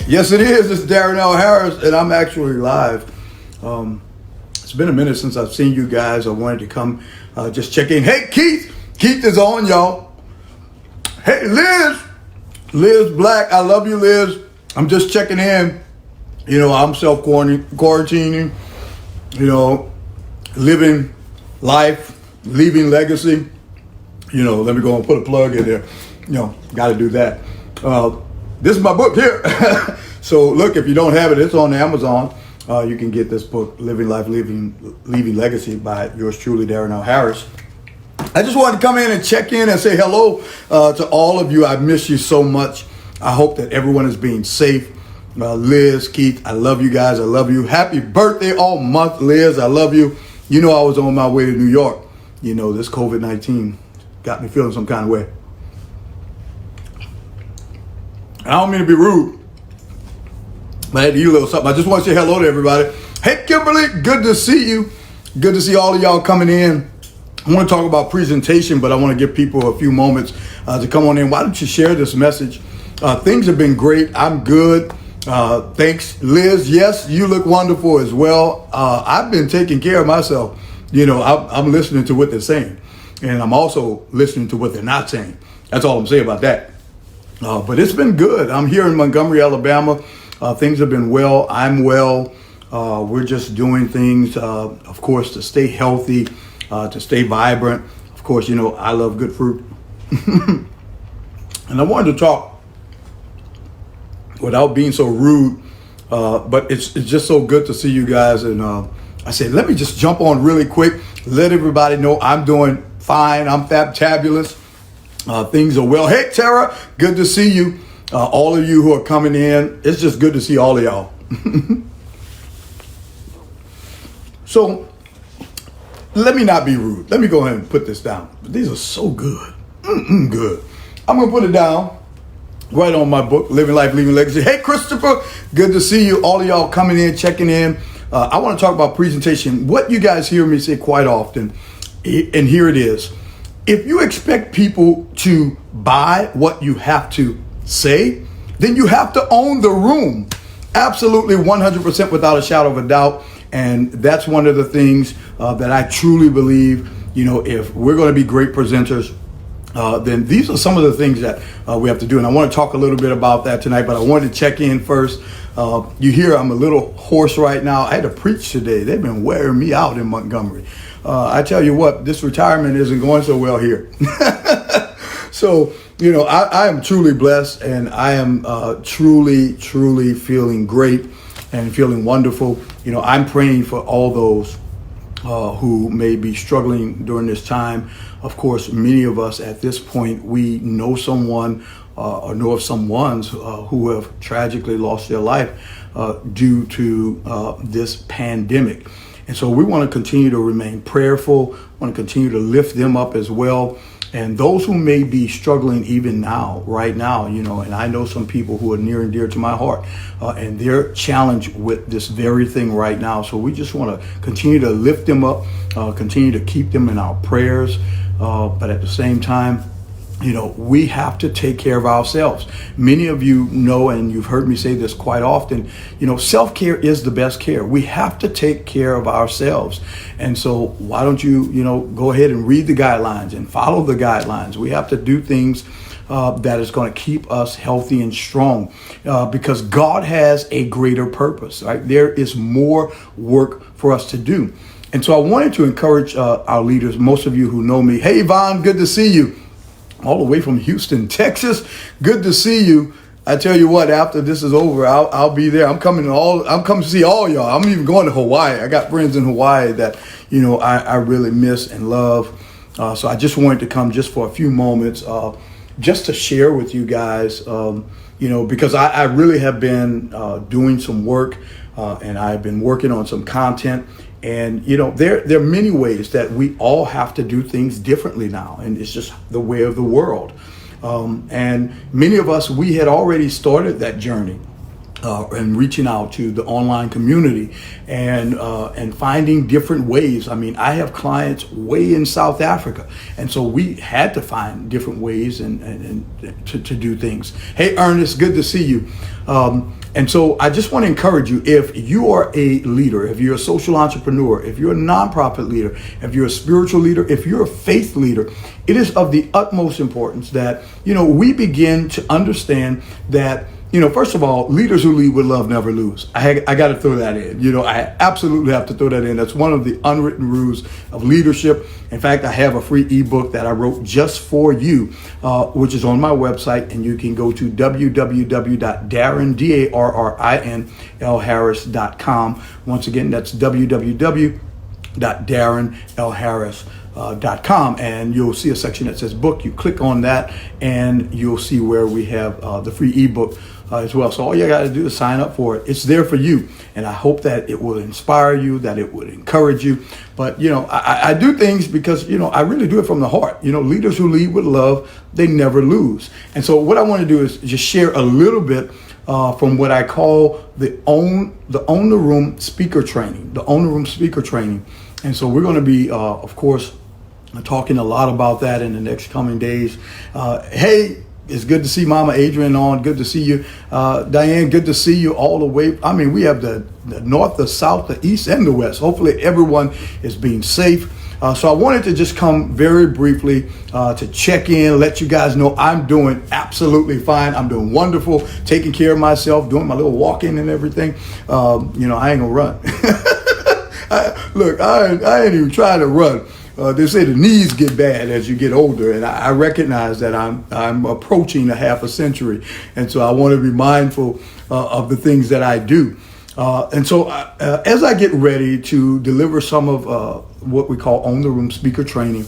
Yes, it is. It's Darrin L. Harris, and I'm actually live. It's been a minute since I've seen you guys. I wanted to come just check in. Hey, Keith. Keith is on, y'all. Hey, Liz. Liz Black. I love you, Liz. I'm just checking in. You know, I'm self-quarantining, you know, living life, leaving legacy. You know, let me go and put a plug in there. You know, got to do that. This is my book here. So look, if you don't have it, it's on Amazon. You can get this book, Living Life, Leaving Legacy by yours truly, Darrin L. Harris. I just wanted to come in and check in and say hello to all of you. I miss you so much. I hope that everyone is being safe. Liz, Keith, I love you guys. I love you. Happy birthday all month, Liz. I love you. You know I was on my way to New York. You know, this COVID-19 got me feeling some kind of way. I don't mean to be rude, but I had to eat a little something. I just want to say hello to everybody. Hey, Kimberly, good to see you. Good to see all of y'all coming in. I want to talk about presentation, but I want to give people a few moments to come on in. Why don't you share this message? Things have been great. I'm good. Thanks, Liz. Yes, you look wonderful as well. I've been taking care of myself. You know, I'm listening to what they're saying, and I'm also listening to what they're not saying. That's all I'm saying about that. But it's been good. I'm here in Montgomery, Alabama. Things have been well. I'm well. We're just doing things, of course, to stay healthy, to stay vibrant. Of course, you know, I love good fruit. And I wanted to talk without being so rude, but it's just so good to see you guys. And I said, let me just jump on really quick, let everybody know I'm doing fine. I'm fabtabulous. Things are well. Hey, Tara, good to see you. All of you who are coming in, it's just good to see all of y'all. So let me not be rude. Let me go ahead and put this down. These are so good. Good. I'm going to put it down right on my book, Living Life, Leaving Legacy. Hey, Christopher, good to see you. All of y'all coming in, checking in. I want to talk about presentation. What you guys hear me say quite often, and here it is. If you expect people to buy what you have to say, then you have to own the room. Absolutely 100% without a shadow of a doubt. And that's one of the things that I truly believe, you know, if we're going to be great presenters, then these are some of the things that we have to do. And I want to talk a little bit about that tonight, but I wanted to check in first. You hear I'm a little hoarse right now. I had to preach today. They've been wearing me out in Montgomery. I tell you what, this retirement isn't going so well here. So, you know, I am truly blessed, and I am truly feeling great and feeling wonderful. You know, I'm praying for all those who may be struggling during this time. Of course, many of us at this point, we know someone or know of someones who have tragically lost their life due to this pandemic. And so we want to continue to remain prayerful, want to continue to lift them up as well. And those who may be struggling even now, right now, you know, and I know some people who are near and dear to my heart, and they're challenged with this very thing right now. So we just want to continue to lift them up, continue to keep them in our prayers. But at the same time, you know, we have to take care of ourselves. Many of you know, and you've heard me say this quite often, you know, self-care is the best care. We have to take care of ourselves. And so why don't you, you know, go ahead and read the guidelines and follow the guidelines. We have to do things that is going to keep us healthy and strong because God has a greater purpose, right? There is more work for us to do. And so I wanted to encourage our leaders, most of you who know me. Hey, Yvonne, good to see you. All the way from Houston, Texas. Good to see you. I tell you what, after this is over, I'll be there. I'm coming to see all y'all. I'm even going to Hawaii. I got friends in Hawaii that, you know, I really miss and love. So I just wanted to come just for a few moments, just to share with you guys, you know, because I really have been doing some work and I've been working on some content. And, you know, there are many ways that we all have to do things differently now. And it's just the way of the world. And many of us, we had already started that journey. and reaching out to the online community and finding different ways. I mean, I have clients way in South Africa, and so we had to find different ways and to do things. Hey, Ernest, good to see you. And so I just want to encourage you, if you are a leader, if you're a social entrepreneur, if you're a nonprofit leader, if you're a spiritual leader, if you're a faith leader, it is of the utmost importance that, we begin to understand that, first of all, leaders who lead with love never lose. I got to throw that in. I absolutely have to throw that in. That's one of the unwritten rules of leadership. In fact, I have a free ebook that I wrote just for you, which is on my website, and you can go to www.darrinlharris.com. Once again, that's www.darrinlharris.com, and you'll see a section that says book. You click on that and you'll see where we have the free ebook as well. So all you got to do is sign up for it. It's there for you, and I hope that it will inspire you, that it would encourage you. But I do things because I really do it from the heart. Leaders who lead with love, they never lose. And so what I want to do is just share a little bit from what I call the own the room speaker training, And so we're going to be, of course, talking a lot about that in the next coming days. Hey, it's good to see Mama Adrian on. Good to see you. Diane, good to see you all the way. I mean, we have the north, the south, the east, and the west. Hopefully everyone is being safe. So I wanted to just come very briefly to check in, let you guys know I'm doing absolutely fine. I'm doing wonderful, taking care of myself, doing my little walking and everything. I ain't gonna run. I ain't even trying to run. They say the knees get bad as you get older, and I recognize that I'm approaching a half a century, and so I want to be mindful of the things that I do. And so as I get ready to deliver some of what we call on the room speaker training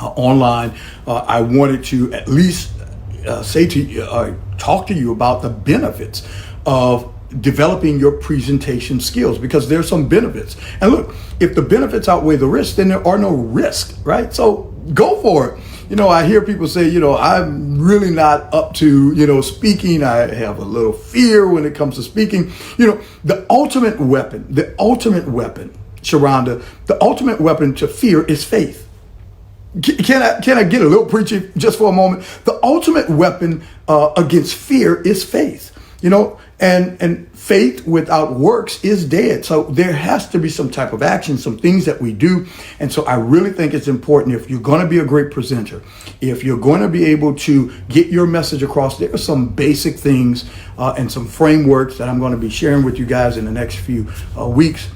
online, I wanted to at least say to you, talk to you about the benefits of developing your presentation skills, because there's some benefits. And look, if the benefits outweigh the risks, then there are no risks, right? So go for it. I hear people say, I'm really not up to, speaking. I have a little fear when it comes to speaking. The ultimate weapon, Sharonda, the ultimate weapon to fear is faith. Can I get a little preachy just for a moment? The ultimate weapon against fear is faith. And faith without works is dead. So there has to be some type of action, some things that we do. And so I really think it's important, if you're going to be a great presenter, if you're going to be able to get your message across, there are some basic things and some frameworks that I'm going to be sharing with you guys in the next few weeks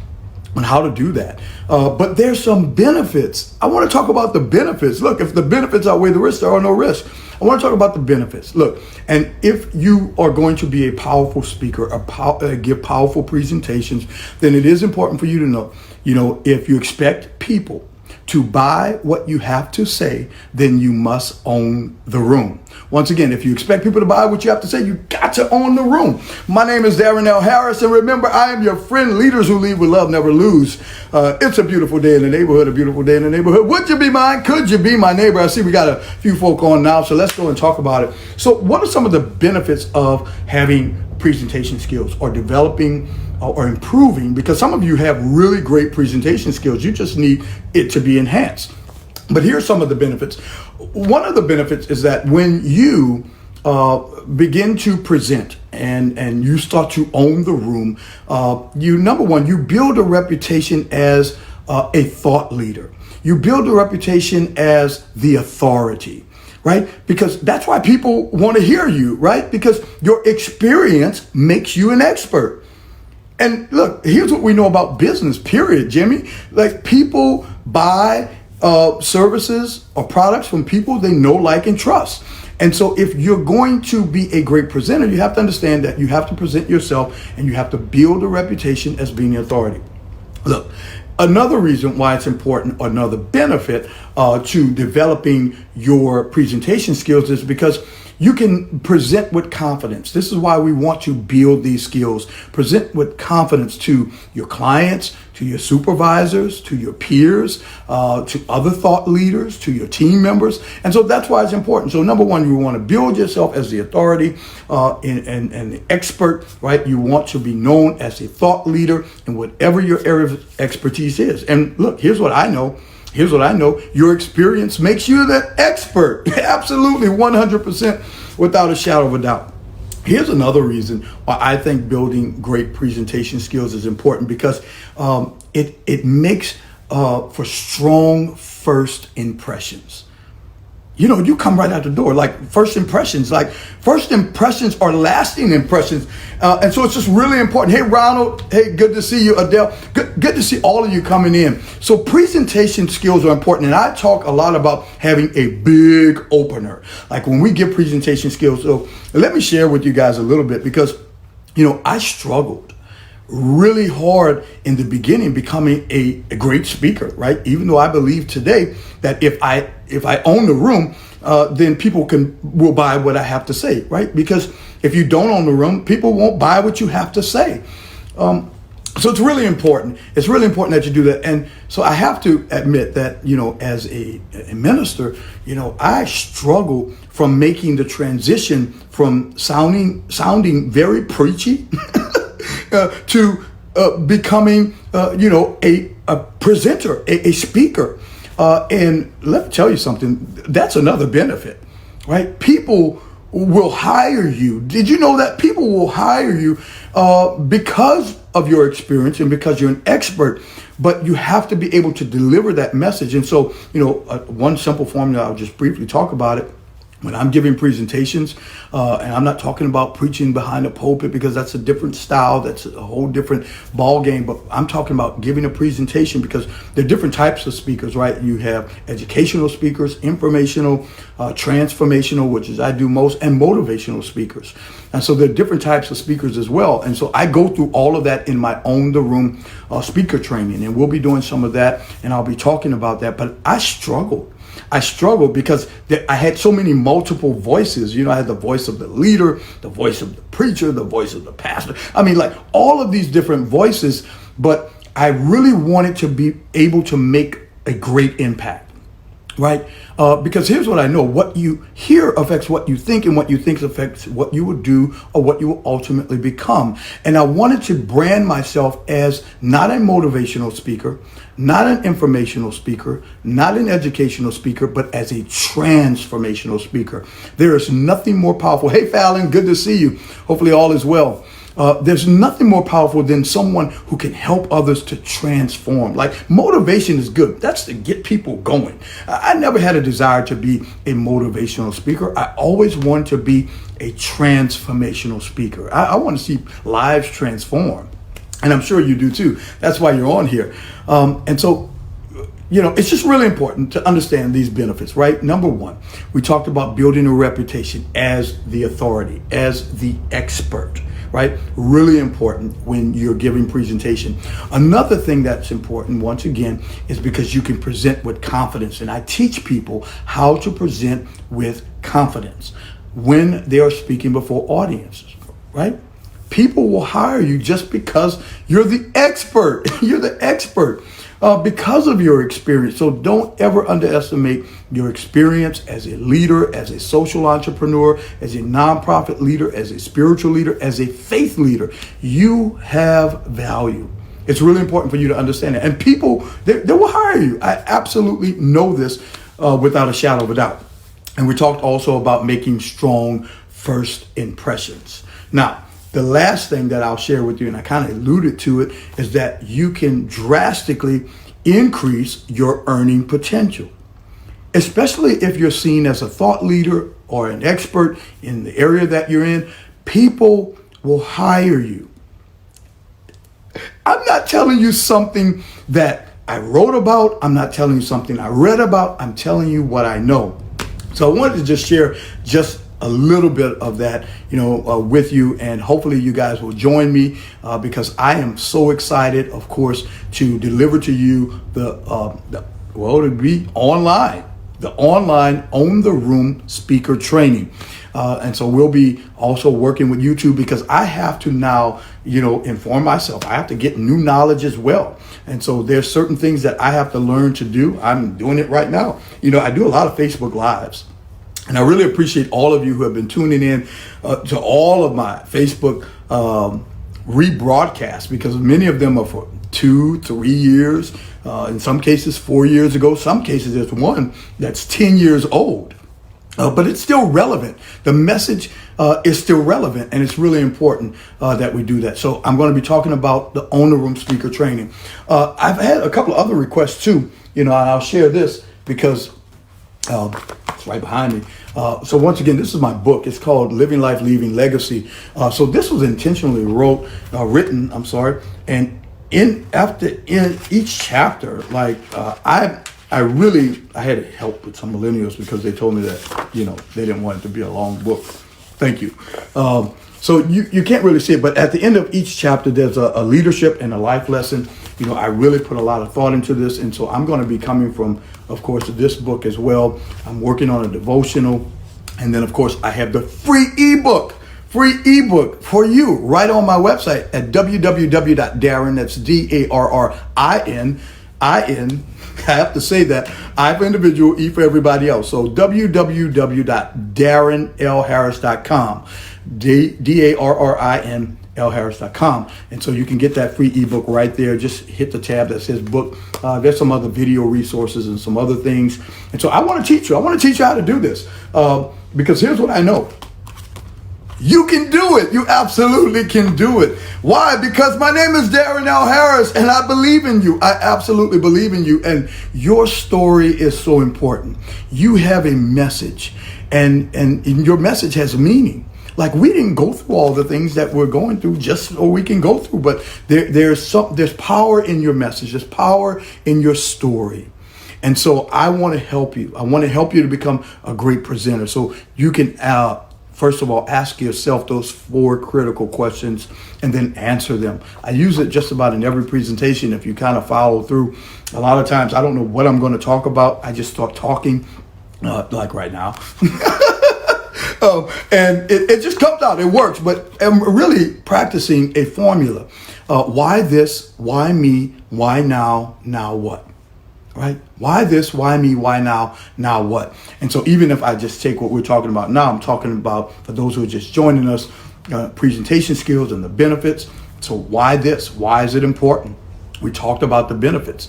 on how to do that. But there's some benefits. I want to talk about the benefits. Look, if the benefits outweigh the risks, there are no risks. I want to talk about the benefits. Look, and if you are going to be a powerful speaker, give powerful presentations, then it is important for you to know, if you expect people to buy what you have to say, then you must own the room. Once again, if you expect people to buy what you have to say, you got to own the room. My name is Darrin L. Harris, and remember, I am your friend. Leaders who lead with love never lose. It's a beautiful day in the neighborhood, Would you be mine? Could you be my neighbor? I see we got a few folk on now, so let's go and talk about it. So what are some of the benefits of having presentation skills, or developing or improving? Because some of you have really great presentation skills. You just need it to be enhanced. But here's some of the benefits. One of the benefits is that when you begin to present and you start to own the room, number one, you build a reputation as a thought leader. You build a reputation as the authority, right? Because that's why people want to hear you, right? Because your experience makes you an expert. And look, here's what we know about business, period, Jimmy. Like, people buy services or products from people they know, like, and trust. And so if you're going to be a great presenter, you have to understand that you have to present yourself and you have to build a reputation as being the authority. Look, another reason why it's important, or another benefit to developing your presentation skills, is because you can present with confidence. This is why we want to build these skills. Present with confidence to your clients, to your supervisors, to your peers, to other thought leaders, to your team members. And so that's why it's important. So number one, you want to build yourself as the authority and the expert, right? You want to be known as a thought leader in whatever your area of expertise is. And look, here's what I know. Here's what I know. Your experience makes you the expert. Absolutely, 100%, without a shadow of a doubt. Here's another reason why I think building great presentation skills is important, because it makes for strong first impressions. You know, you come right out the door, like first impressions are lasting impressions. And so it's just really important. Hey, Ronald. Hey, good to see you. Adele. Good to see all of you coming in. So presentation skills are important. And I talk a lot about having a big opener. Like when we give presentation skills. So let me share with you guys a little bit, because, you know, I struggled really hard in the beginning becoming a great speaker, right? Even though I believe today that if I own the room, then people will buy what I have to say, right? Because if you don't own the room, people won't buy what you have to say. So it's really important. It's really important that you do that. And so I have to admit that, you know, as a minister, you know, I struggle from making the transition from sounding very preachy to becoming, you know, a presenter, a speaker. And let me tell you something, that's another benefit, right? People will hire you. Did you know that people will hire you because of your experience and because you're an expert, but you have to be able to deliver that message. And so, you know, one simple formula, I'll just briefly talk about it. When I'm giving presentations, and I'm not talking about preaching behind a pulpit, because that's a different style, that's a whole different ball game, but I'm talking about giving a presentation, because there are different types of speakers, right? You have educational speakers, informational, transformational, which is I do most, and motivational speakers. And so there are different types of speakers as well. And so I go through all of that in my Own the Room speaker training, and we'll be doing some of that, and I'll be talking about that. But I struggled because I had so many multiple voices. You know, I had the voice of the leader, the voice of the preacher, the voice of the pastor. I mean, like all of these different voices, but I really wanted to be able to make a great impact, right? Because here's what I know. What you hear affects what you think, and what you think affects what you will do or what you will ultimately become. And I wanted to brand myself as not a motivational speaker, not an informational speaker, not an educational speaker, but as a transformational speaker. There is nothing more powerful. Hey, Fallon, good to see you. Hopefully all is well. There's nothing more powerful than someone who can help others to transform. Like motivation is good. That's to get people going. I never had a desire to be a motivational speaker. I always wanted to be a transformational speaker. I want to see lives transform. And I'm sure you do too. That's why you're on here. And so, you know, it's just really important to understand these benefits, right? Number one, we talked about building a reputation as the authority, as the expert, right? Really important when you're giving presentation. Another thing that's important, once again, is because you can present with confidence. And I teach people how to present with confidence when they are speaking before audiences, right? People will hire you just because you're the expert. You're the expert because of your experience. So don't ever underestimate your experience as a leader, as a social entrepreneur, as a nonprofit leader, as a spiritual leader, as a faith leader. You have value. It's really important for you to understand that. And people, they will hire you. I absolutely know this without a shadow of a doubt. And we talked also about making strong first impressions. Now, the last thing that I'll share with you, and I kind of alluded to it, is that you can drastically increase your earning potential, especially if you're seen as a thought leader or an expert in the area that you're in. People will hire you. I'm not telling you something that I wrote about. I'm not telling you something I read about. I'm telling you what I know. So I wanted to just share just a little bit of that, with you, and hopefully you guys will join me because I am so excited, of course, to deliver to you the online Own the Room speaker training. And so we'll be also working with YouTube because I have to now, inform myself. I have to get new knowledge as well. And so there's certain things that I have to learn to do. I'm doing it right now. I do a lot of Facebook Lives. And I really appreciate all of you who have been tuning in to all of my Facebook rebroadcasts, because many of them are for 2-3 years, in some cases 4 years ago. Some cases there's one that's 10 years old. But it's still relevant. The message is still relevant, and it's really important that we do that. So I'm going to be talking about the owner room speaker training. I've had a couple of other requests too, and I'll share this because it's right behind me. So once again, this is my book. It's called Living Life, Leaving Legacy. So this was intentionally written, and in each chapter, like I had help with some millennials because they told me that, they didn't want it to be a long book. Thank you. So you can't really see it, but at the end of each chapter, there's a leadership and a life lesson. I really put a lot of thought into this. And so I'm going to be coming from, of course, this book as well. I'm working on a devotional. And then, of course, I have the free ebook for you right on my website at www.darrin, that's DARRIN, I have to say that. I for individual, E for everybody else. So www.darrinlharris.com, DARRIN lharris.com. And so you can get that free ebook right there. Just hit the tab that says book. There's some other video resources and some other things. And so I want to teach you. I want to teach you how to do this because here's what I know. You can do it. You absolutely can do it. Why? Because my name is Darrin L. Harris and I believe in you. I absolutely believe in you. And your story is so important. You have a message and your message has meaning. Like, we didn't go through all the things that we're going through just so we can go through, but there's power in your message. There's power in your story. And so I want to help you. I want to help you to become a great presenter. So you can, first of all, ask yourself those 4 critical questions and then answer them. I use it just about in every presentation. If you kind of follow through, a lot of times I don't know what I'm going to talk about. I just start talking like right now. And it just comes out. It works. But I'm really practicing a formula. Why this? Why me? Why now? Now what? Right? Why this? Why me? Why now? Now what? And so even if I just take what we're talking about now, I'm talking about, for those who are just joining us, presentation skills and the benefits. So why this? Why is it important? We talked about the benefits.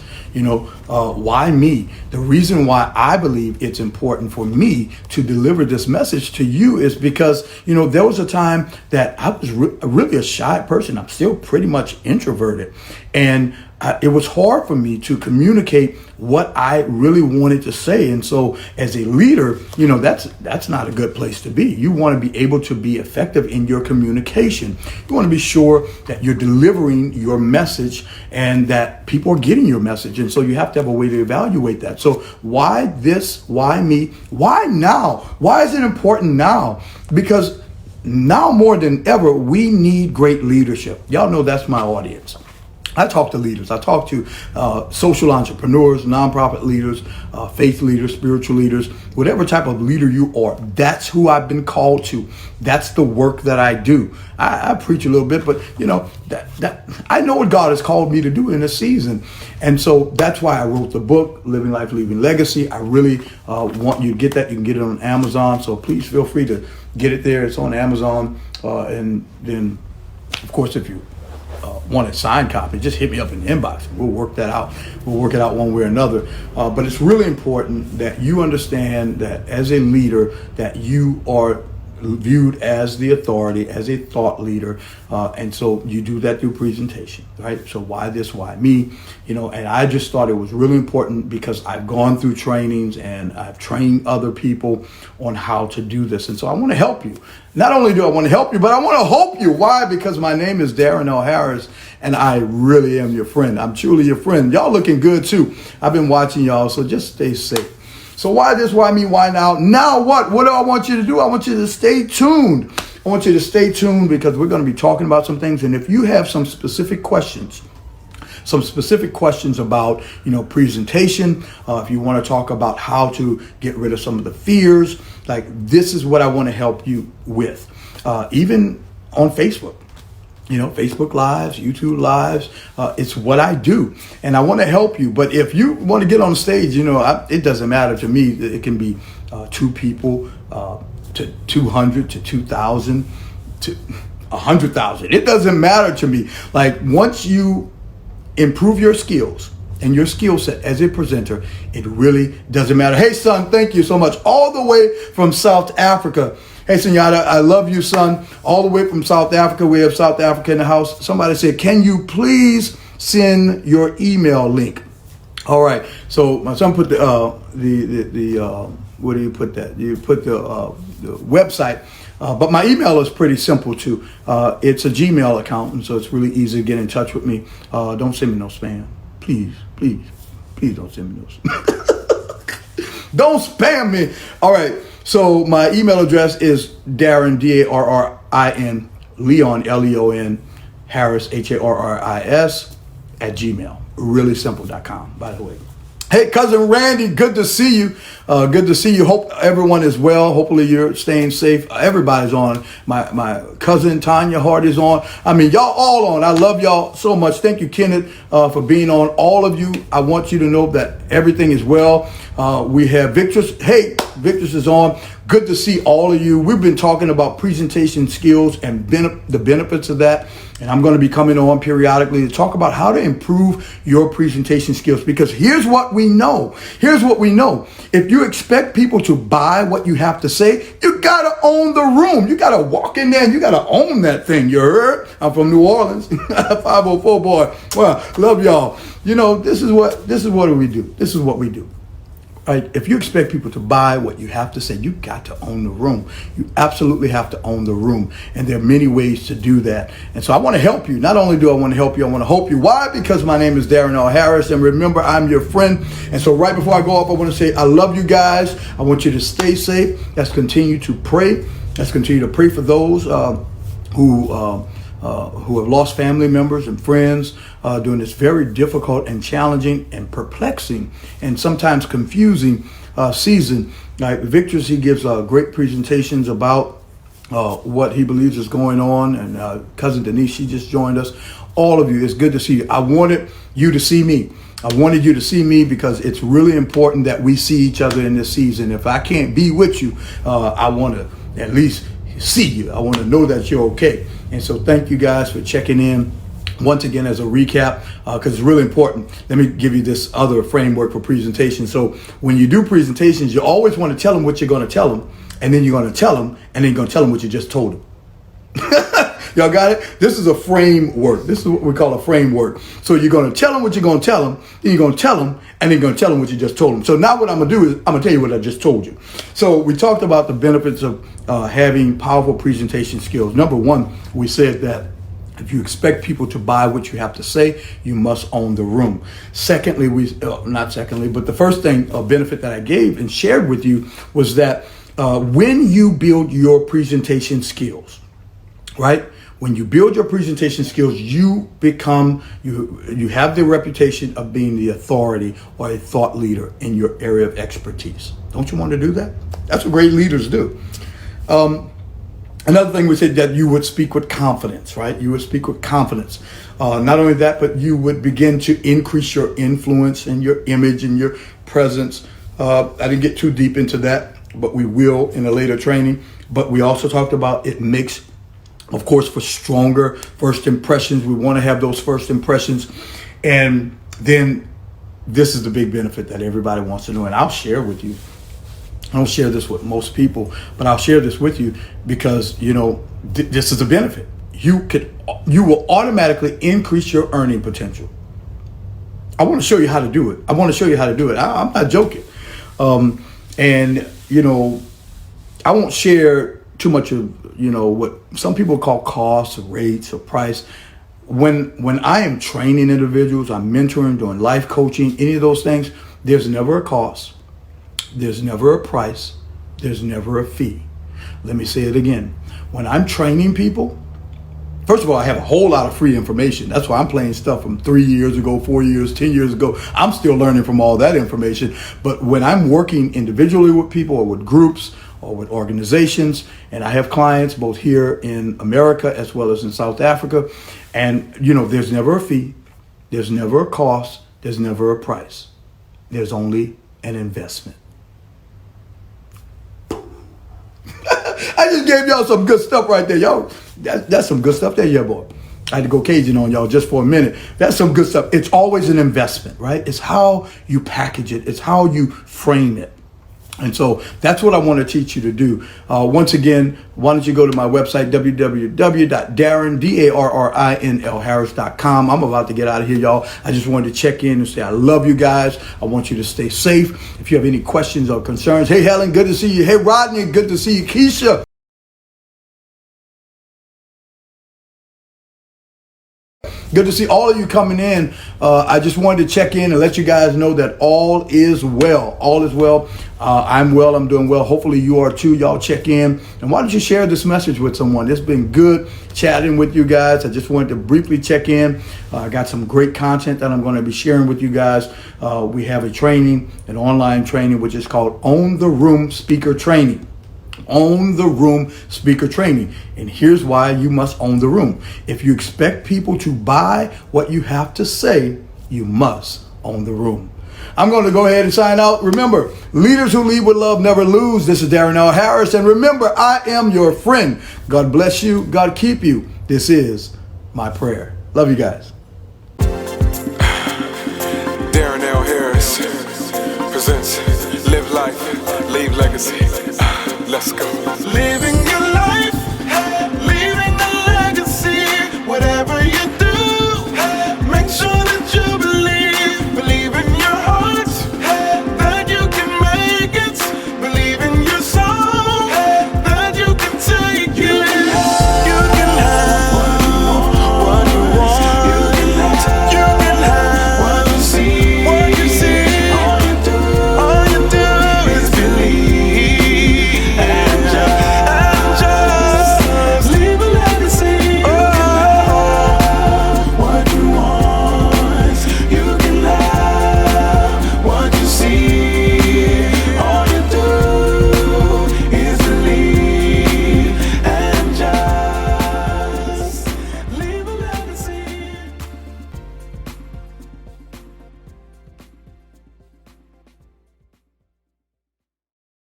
Why me? The reason why I believe it's important for me to deliver this message to you is because, there was a time that I was really a shy person. I'm still pretty much introverted. And it was hard for me to communicate what I really wanted to say. And so as a leader, that's not a good place to be. You want to be able to be effective in your communication. You want to be sure that you're delivering your message and that people are getting your message. And so you have to have a way to evaluate that. So why this? Why me? Why now? Why is it important now? Because now more than ever, we need great leadership. Y'all know that's my audience. I talk to leaders. I talk to social entrepreneurs, nonprofit leaders, faith leaders, spiritual leaders, whatever type of leader you are. That's who I've been called to. That's the work that I do. I preach a little bit, but that I know what God has called me to do in this season. And so that's why I wrote the book, Living Life, Leaving Legacy. I really want you to get that. You can get it on Amazon. So please feel free to get it there. It's on Amazon. And then, of course, if you want a signed copy, just hit me up in the inbox. We'll work that out. We'll work it out one way or another. But it's really important that you understand that as a leader, that you are viewed as the authority, as a thought leader. And so you do that through presentation, right? So why this, why me? And I just thought it was really important because I've gone through trainings and I've trained other people on how to do this. And so I want to help you. Not only do I want to help you, but I want to hope you. Why? Because my name is Darrin L. Harris and I really am your friend. I'm truly your friend. Y'all looking good too. I've been watching y'all, so just stay safe. So why this, why me, why now? Now what? What do I want you to do? I want you to stay tuned. I want you to stay tuned because we're going to be talking about some things. And if you have some specific questions some specific questions about, presentation, if you want to talk about how to get rid of some of the fears, like this is what I want to help you with. Even on Facebook. Facebook Lives, YouTube Lives, it's what I do. And I want to help you. But if you want to get on stage, it doesn't matter to me. It can be 2 people to 200 to 2,000 to 100,000. It doesn't matter to me. Like once you improve your skills and your skill set as a presenter, it really doesn't matter. Hey, son, thank you so much. All the way from South Africa. Hey, Senyata, I love you, son. All the way from South Africa. We have South Africa in the house. Somebody said, can you please send your email link? All right. So my son put where do you put that? You put the website. But my email is pretty simple too. It's a Gmail account, and so it's really easy to get in touch with me. Don't send me no spam. Please don't send me no spam. Don't spam me. All right. So my email address is Darrin, Darrin, Leon, Leon, Harris, Harris, @gmail. Really simple.com, by the way. Hey, cousin Randy, good to see you. Good to see you. Hope everyone is well. Hopefully you're staying safe. Everybody's on. My cousin Tanya Hart is on. I mean, y'all all on. I love y'all so much. Thank you, Kenneth, for being on. All of you, I want you to know that everything is well. We have Victor's. Hey, Victor's is on. Good to see all of you. We've been talking about presentation skills and the benefits of that. And I'm going to be coming on periodically to talk about how to improve your presentation skills. Because here's what we know. If you expect people to buy what you have to say, you got to own the room. You got to walk in there and you got to own that thing. You heard? I'm from New Orleans. 504 boy. Well, love y'all. This is what we do. This is what we do. Right? If you expect people to buy what you have to say, you got to own the room. You absolutely have to own the room. And there are many ways to do that. And so I want to help you. Not only do I want to help you, I want to hope you. Why? Because my name is Darrin L. Harris. And remember, I'm your friend. And so right before I go off, I want to say I love you guys. I want you to stay safe. Let's continue to pray. Let's continue to pray for those who have lost family members and friends during this very difficult and challenging and perplexing and sometimes confusing season. Like Victor's, he gives great presentations about what he believes is going on. And cousin Denise, she just joined us. All of you, it's good to see you. I wanted you to see me. I wanted you to see me because it's really important that we see each other in this season. If I can't be with you, I want to at least see you. I want to know that you're okay. And so thank you guys for checking in. Once again, as a recap, because it's really important, let me give you this other framework for presentation. So when you do presentations, you always want to tell them what you're going to tell them, and then you're going to tell them, and then you're going to tell them what you just told them. Y'all got it? This is a framework. This is what we call a framework. So you're going to tell them what you're going to tell them, then you're going to tell them, and then you're going to tell them what you just told them. So now what I'm going to do is I'm going to tell you what I just told you. So we talked about the benefits of having powerful presentation skills. Number one, we said that if you expect people to buy what you have to say, you must own the room. Secondly, but the first thing, a benefit that I gave and shared with you was that when you build your presentation skills, right? When you build your presentation skills, you have the reputation of being the authority or a thought leader in your area of expertise. Don't you want to do that? That's what great leaders do. Another thing we said that you would speak with confidence, right? You would speak with confidence. Not only that, but you would begin to increase your influence and your image and your presence. I didn't get too deep into that, but we will in a later training. But we also talked about it makes, of course, for stronger first impressions. We want to have those first impressions. And then this is the big benefit that everybody wants to know. And I'll share with you. I don't share this with most people, but I'll share this with you because, this is a benefit. You will automatically increase your earning potential. I want to show you how to do it. I'm not joking. And I won't share too much of, what some people call costs or rates or price. When I am training individuals, I'm mentoring, doing life coaching, any of those things, there's never a cost. There's never a price. There's never a fee. Let me say it again. When I'm training people, First of all, I have a whole lot of free information. That's why I'm playing stuff from 3 years ago, 4 years, 10 years ago. I'm still learning from all that information. But when I'm working individually with people or with groups or with organizations, and I have clients both here in America as well as in South Africa, and there's never a fee, there's never a cost, there's never a price. There's only an investment. I just gave y'all some good stuff right there, y'all. That's some good stuff there, yeah, boy. I had to go Cajun on y'all just for a minute. That's some good stuff. It's always an investment, right? It's how you package it. It's how you frame it. And so that's what I want to teach you to do. Once again, why don't you go to my website, www.darrinlharris.com. I'm about to get out of here, y'all. I just wanted to check in and say I love you guys. I want you to stay safe. If you have any questions or concerns, hey, Helen, good to see you. Hey, Rodney, good to see you. Keisha. Good to see all of you coming in. I just wanted to check in and let you guys know that all is well. All is well. I'm well. I'm doing well. Hopefully you are too. Y'all check in. And why don't you share this message with someone? It's been good chatting with you guys. I just wanted to briefly check in. I got some great content that I'm going to be sharing with you guys. We have a training, an online training, which is called Own the Room Speaker Training. Own the room speaker training. And here's why you must own the room. If you expect people to buy what you have to say, you must own the room. I'm going to go ahead and sign out. Remember, leaders who lead with love never lose. This is Darrin L. Harris. And remember, I am your friend. God bless you. God keep you. This is my prayer. Love you guys. Darrin L. Harris presents Live Life, Leave Legacy. Let's go. Live